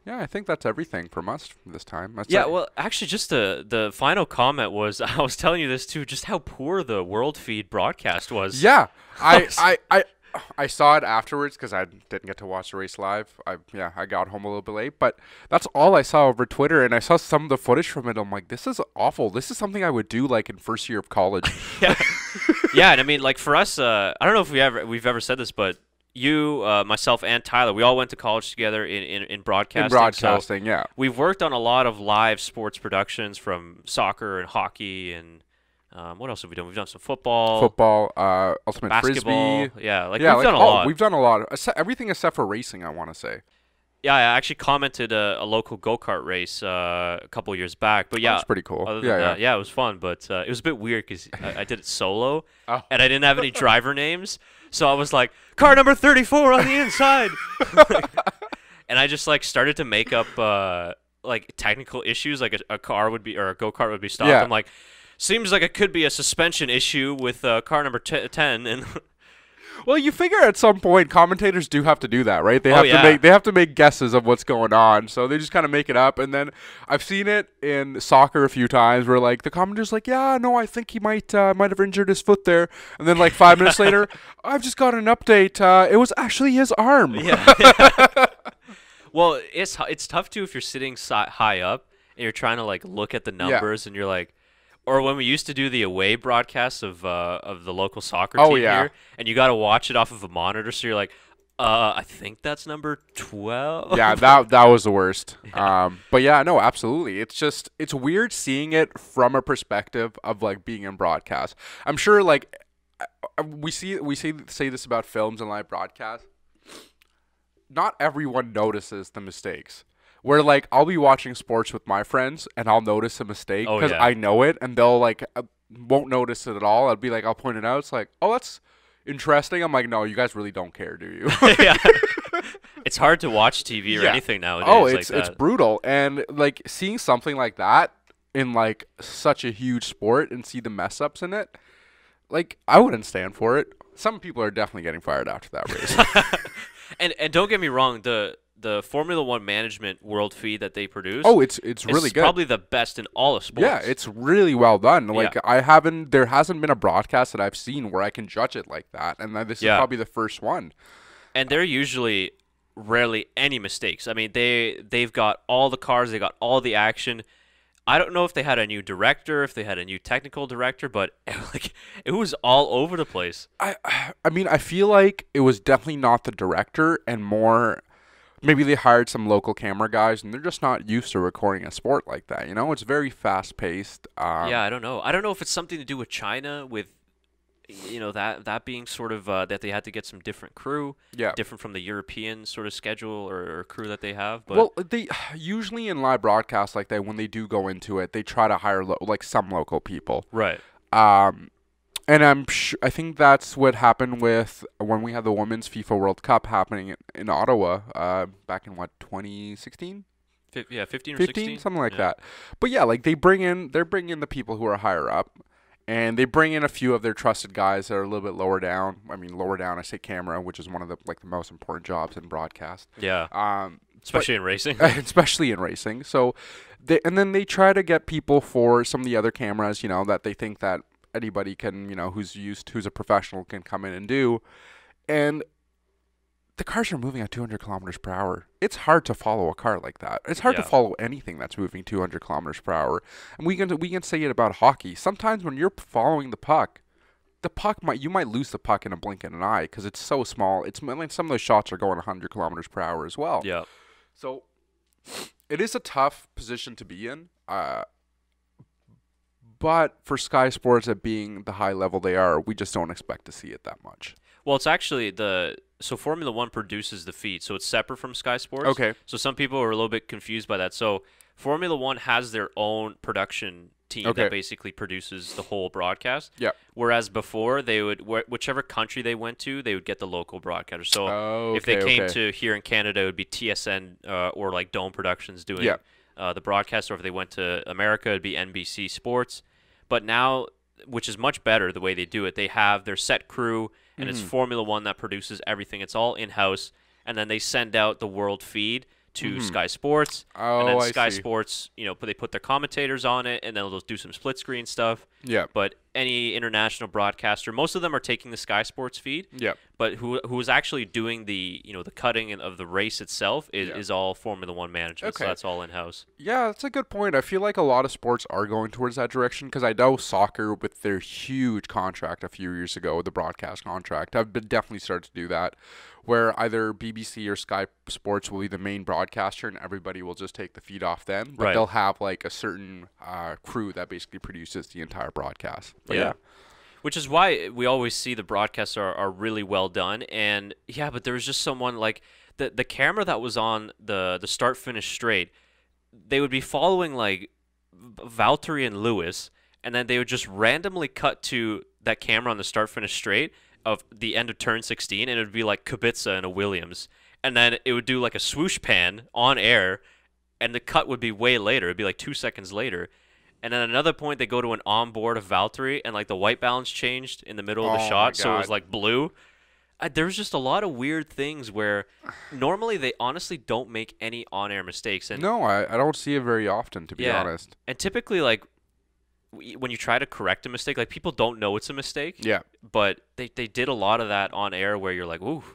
Yeah, I think that's everything from us this time. Well, actually, just the final comment was, I was telling you this too, just how poor the World Feed broadcast was. Yeah, I saw it afterwards because I didn't get to watch the race live. I got home a little bit late, but that's all I saw over Twitter, and I saw some of the footage from it. I'm like, this is awful. This is something I would do like in first year of college. Yeah, and I mean, like for us, I don't know if we've ever said this, but you, myself, and Tyler, we all went to college together in broadcasting. In broadcasting, yeah. We've worked on a lot of live sports productions from soccer and hockey and what else have we done? We've done some football, ultimate basketball. frisbee. Yeah, we've done a lot. We've done a lot. Everything except for racing, I want to say. Yeah, I actually commented a local go-kart race a couple years back. But yeah, that's pretty cool. Yeah, it was fun, but it was a bit weird because I did it solo, and I didn't have any driver names. So I was like, car number 34 on the inside. And I just like started to make up like technical issues, like a car would be, or a go-kart would be stopped. Yeah. I'm like, seems like it could be a suspension issue with car number 10. And well, you figure at some point commentators do have to do that, right? They have to make guesses of what's going on, so they just kind of make it up. And then I've seen it in soccer a few times where like the commentator's like, "Yeah, no, I think he might have injured his foot there," and then like 5 minutes later, "I've just got an update. It was actually his arm." Yeah. Well, it's tough too if you're sitting high up and you're trying to like look at the numbers and you're like. Or when we used to do the away broadcasts of the local soccer team here, and you got to watch it off of a monitor, so you're like, I think that's number 12. Yeah, that was the worst. But yeah, no, absolutely. It's weird seeing it from a perspective of like being in broadcast. I'm sure like we say this about films and live broadcasts. Not everyone notices the mistakes. Where, like, I'll be watching sports with my friends, and I'll notice a mistake because I know it, and they'll, like, won't notice it at all. I'll be like, I'll point it out. It's like, oh, that's interesting. I'm like, no, you guys really don't care, do you? Yeah. It's hard to watch TV or anything nowadays. Oh, it's brutal. And, like, seeing something like that in, like, such a huge sport and see the mess-ups in it, like, I wouldn't stand for it. Some people are definitely getting fired after that race. And don't get me wrong, the Formula One management world feed that they produce. Oh, it's really good. Probably the best in all of sports. Yeah, it's really well done. Like there hasn't been a broadcast that I've seen where I can judge it like that, and this is probably the first one. And they're usually rarely any mistakes. I mean, they've got all the cars, they got all the action. I don't know if they had a new director, if they had a new technical director, but like it was all over the place. I mean, I feel like it was definitely not the director and more. Maybe they hired some local camera guys, and they're just not used to recording a sport like that. You know, it's very fast-paced. Yeah, I don't know. I don't know if it's something to do with China, with that being sort of that they had to get some different crew, different from the European sort of schedule or crew that they have. But well, they usually in live broadcasts like that, when they do go into it, they try to hire like some local people, right? And I think that's what happened with when we had the Women's FIFA World Cup happening in Ottawa back in, 2016? Yeah, 15 or 15, 16? something like that. But yeah, like they bring in the people who are higher up, and they bring in a few of their trusted guys that are a little bit lower down. I mean, lower down, I say camera, which is one of the most important jobs in broadcast. Yeah. Especially in racing. Especially in racing. So, then they try to get people for some of the other cameras, that they think that anybody can, who's a professional can come in and do. And the cars are moving at 200 kilometers per hour. It's hard to follow a car like that. It's hard to follow anything that's moving 200 kilometers per hour. And we can say it about hockey. Sometimes when you're following the puck you might lose the puck in a blink of an eye because it's so small. It's like some of those shots are going 100 kilometers per hour as well. Yeah. So it is a tough position to be in. But for Sky Sports at being the high level they are, we just don't expect to see it that much. Well, it's actually so Formula One produces the feed, so it's separate from Sky Sports. Okay. So some people are a little bit confused by that. So Formula One has their own production team that basically produces the whole broadcast. Yeah. Whereas before, they would, whichever country they went to, they would get the local broadcaster. So if they came to here in Canada, it would be TSN or like Dome Productions doing the broadcast. Or if they went to America, it'd be NBC Sports. But now, which is much better the way they do it, they have their set crew, and it's Formula One that produces everything. It's all in-house, and then they send out the world feed to Sky Sports, and then Sky Sports, they put their commentators on it, and then they'll do some split screen stuff. Yeah. But any international broadcaster, most of them are taking the Sky Sports feed. Yeah. But who is actually doing the the cutting of the race itself is all Formula One management. Okay. So that's all in house. Yeah, that's a good point. I feel like a lot of sports are going towards that direction because I know soccer with their huge contract a few years ago, the broadcast contract, have been definitely started to do that, where either BBC or Sky Sports will be the main broadcaster and everybody will just take the feed off them. But they'll have like a certain crew that basically produces the entire broadcast. But yeah. Which is why we always see the broadcasts are really well done. And but there was just someone like the camera that was on the start-finish straight, they would be following like Valtteri and Lewis, and then they would just randomly cut to that camera on the start-finish straight of the end of turn 16, and it would be like Kubica and a Williams. And then it would do like a swoosh pan on air, and the cut would be way later. It'd be like 2 seconds later. And then at another point, they go to an onboard of Valtteri, and like the white balance changed in the middle of the shot, so it was like blue. There's just a lot of weird things where normally they honestly don't make any on-air mistakes. And no, I don't see it very often, to be honest. And typically, like when you try to correct a mistake, like people don't know it's a mistake. Yeah. But they did a lot of that on air where you're like, ooh.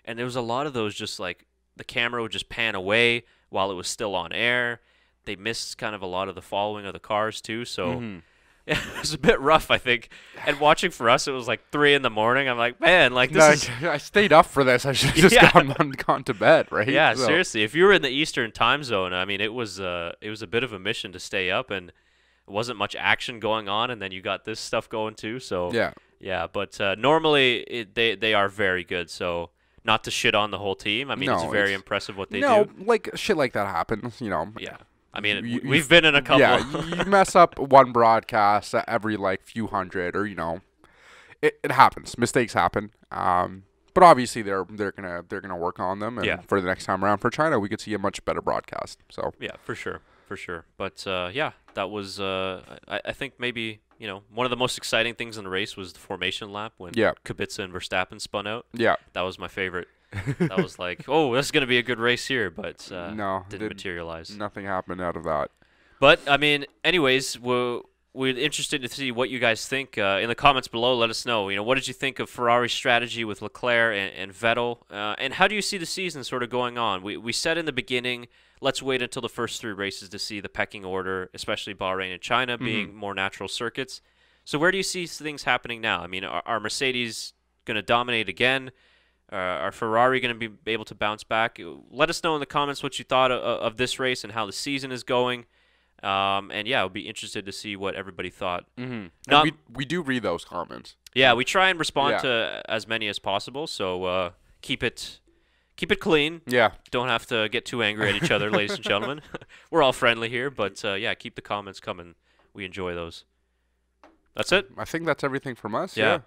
And there was a lot of those just like the camera would just pan away while it was still on air. They missed kind of a lot of the following of the cars too, so it was a bit rough, I think. And watching for us, it was like 3 a.m. I'm like, man, like this I stayed up for this. I should have just gone to bed, right? Yeah, so. Seriously. If you were in the Eastern time zone, I mean, it was a bit of a mission to stay up, and it wasn't much action going on, and then you got this stuff going too. So yeah. But normally they are very good. So not to shit on the whole team. I mean, it's very impressive what they do. No, like shit like that happens, Yeah. I mean, we've been in a couple. Yeah, you mess up one broadcast every like few hundred, or it happens. Mistakes happen. But obviously they're gonna work on them, and for the next time around for China, we could see a much better broadcast. So yeah, for sure. But that was I think maybe one of the most exciting things in the race was the formation lap when Kubica and Verstappen spun out. Yeah, that was my favorite. That was like, oh, this is going to be a good race here, but no, didn't materialize. Nothing happened out of that. But, I mean, anyways, we're interested to see what you guys think. In the comments below, let us know. What did you think of Ferrari's strategy with Leclerc and Vettel? And how do you see the season sort of going on? We said in the beginning, let's wait until the first 3 races to see the pecking order, especially Bahrain and China being more natural circuits. So where do you see things happening now? I mean, are Mercedes going to dominate again? Are Ferrari going to be able to bounce back? Let us know in the comments what you thought of this race and how the season is going. And yeah, I'll be interested to see what everybody thought. We do read those comments. Yeah, we try and respond to as many as possible. So keep it clean. Yeah. Don't have to get too angry at each other, ladies and gentlemen. We're all friendly here, but yeah, keep the comments coming. We enjoy those. That's it? I think that's everything from us. Yeah.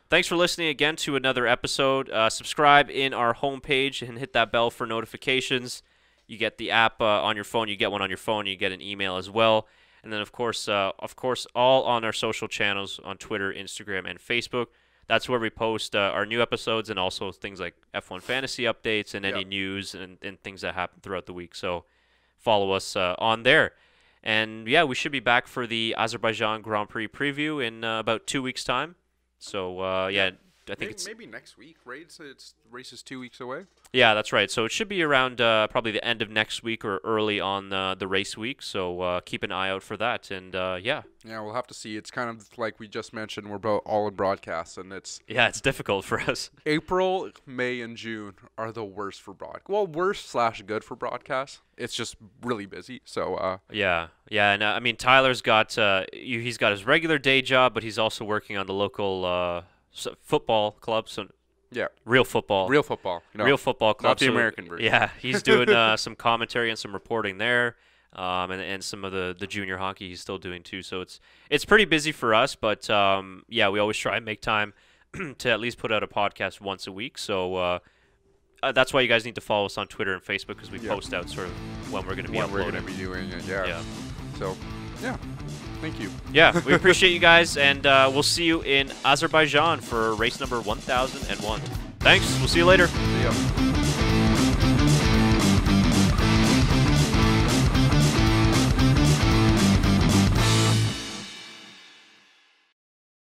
Thanks for listening again to another episode. Subscribe in our homepage and hit that bell for notifications. You get the app on your phone. You get one on your phone. You get an email as well. And then, of course, all on our social channels on Twitter, Instagram, and Facebook. That's where we post our new episodes and also things like F1 fantasy updates and any news and things that happen throughout the week. So follow us on there. And, yeah, we should be back for the Azerbaijan Grand Prix preview in about 2 weeks' time. So, I think maybe next week, right? So race is 2 weeks away. Yeah, that's right. So it should be around probably the end of next week or early on the race week. So keep an eye out for that. And, Yeah, we'll have to see. It's kind of like we just mentioned. We're both all in broadcasts, and it's difficult for us. April, May, and June are the worst for broadcast. Well, worst/good for broadcasts. It's just really busy. So and I mean Tyler's got he's got his regular day job, but he's also working on the local football club. So real football. Real football club. Not the American version. Yeah, he's doing some commentary and some reporting there. And some of the junior hockey he's still doing too. So it's pretty busy for us, but we always try and make time to at least put out a podcast once a week. So that's why you guys need to follow us on Twitter and Facebook, because we post out sort of when we're going to be uploading. We're going to be doing it. Yeah. So thank you. Yeah, we appreciate you guys, and we'll see you in Azerbaijan for race number 1001. Thanks. We'll see you later. See ya.